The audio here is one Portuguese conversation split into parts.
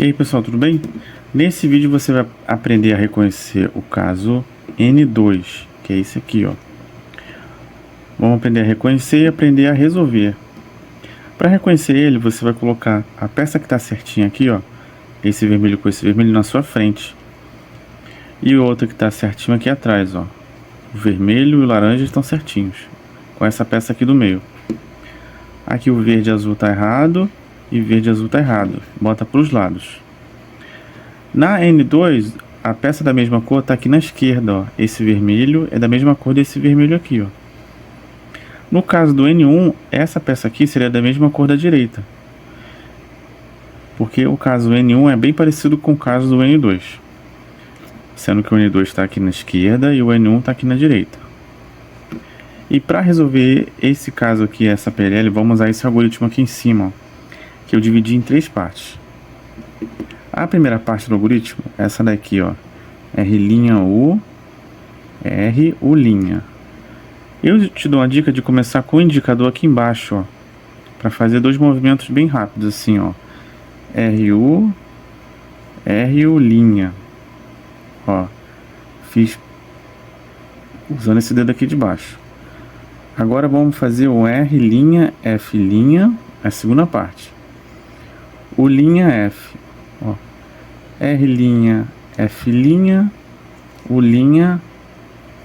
E aí pessoal, tudo bem? Nesse vídeo você vai aprender a reconhecer o caso N2, que é esse aqui, ó. Vamos aprender a reconhecer e aprender a resolver. Para reconhecer ele, você vai colocar a peça que está certinha aqui, ó, esse vermelho com esse vermelho na sua frente, e o outro que está certinho aqui atrás, ó. O vermelho e o laranja estão certinhos, com essa peça aqui do meio. Aqui o verde e azul está errado e verde e azul está errado. Bota para os lados. Na N2, a peça da mesma cor está aqui na esquerda, ó. Esse vermelho é da mesma cor desse vermelho aqui, ó. No caso do N1, essa peça aqui seria da mesma cor da direita, porque o caso N1 é bem parecido com o caso do N2, sendo que o N2 está aqui na esquerda e o N1 está aqui na direita. E para resolver esse caso aqui, essa PLL, vamos usar esse algoritmo aqui em cima, ó, que eu dividi em três partes. A primeira parte do algoritmo é essa daqui, ó, R', R'. Eu te dou uma dica de começar com o indicador aqui embaixo, ó, para fazer dois movimentos bem rápidos, assim, ó, RU, R'. Ó, fiz usando esse dedo aqui de baixo. Agora vamos fazer o R', F', a segunda parte. O F, ó, R', F', o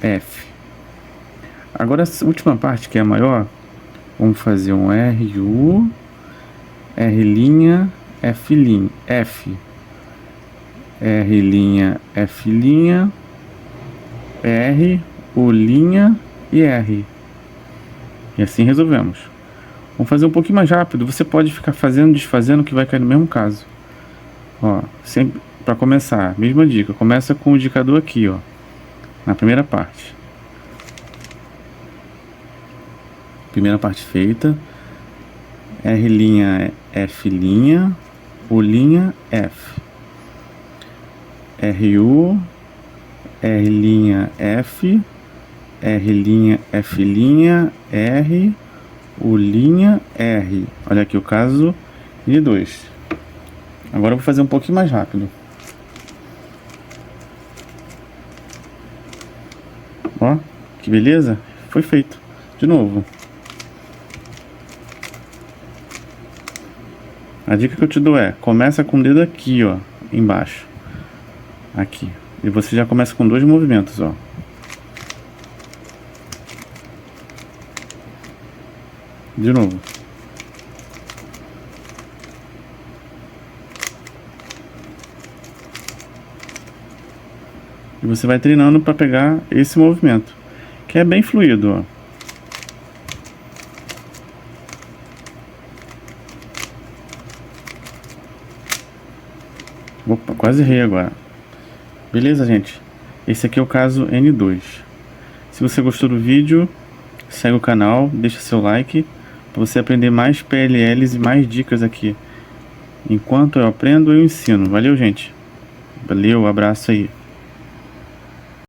F. Agora a última parte, que é a maior, vamos fazer um RU, R', F', R', F', R, U' e R. E assim resolvemos. Vamos fazer um pouquinho mais rápido. Você pode ficar fazendo, desfazendo, que vai cair no mesmo caso. Ó, sempre para começar, mesma dica. Começa com o indicador aqui, ó, na primeira parte. Primeira parte feita. R', F', U', F. RU, R', F, R', F', R, U', R. Olha aqui o caso N2. Agora eu vou fazer um pouquinho mais rápido. Ó, que beleza? Foi feito. De novo. A dica que eu te dou é, começa com o dedo aqui, ó, embaixo. Aqui. E você já começa com dois movimentos, ó. De novo. E você vai treinando para pegar esse movimento, que é bem fluido, ó. Opa, quase errei agora. Beleza, gente? Esse aqui é o caso N2. Se você gostou do vídeo, segue o canal, deixa seu like para você aprender mais PLLs e mais dicas aqui. Enquanto eu aprendo, eu ensino. Valeu, gente. Valeu, abraço aí.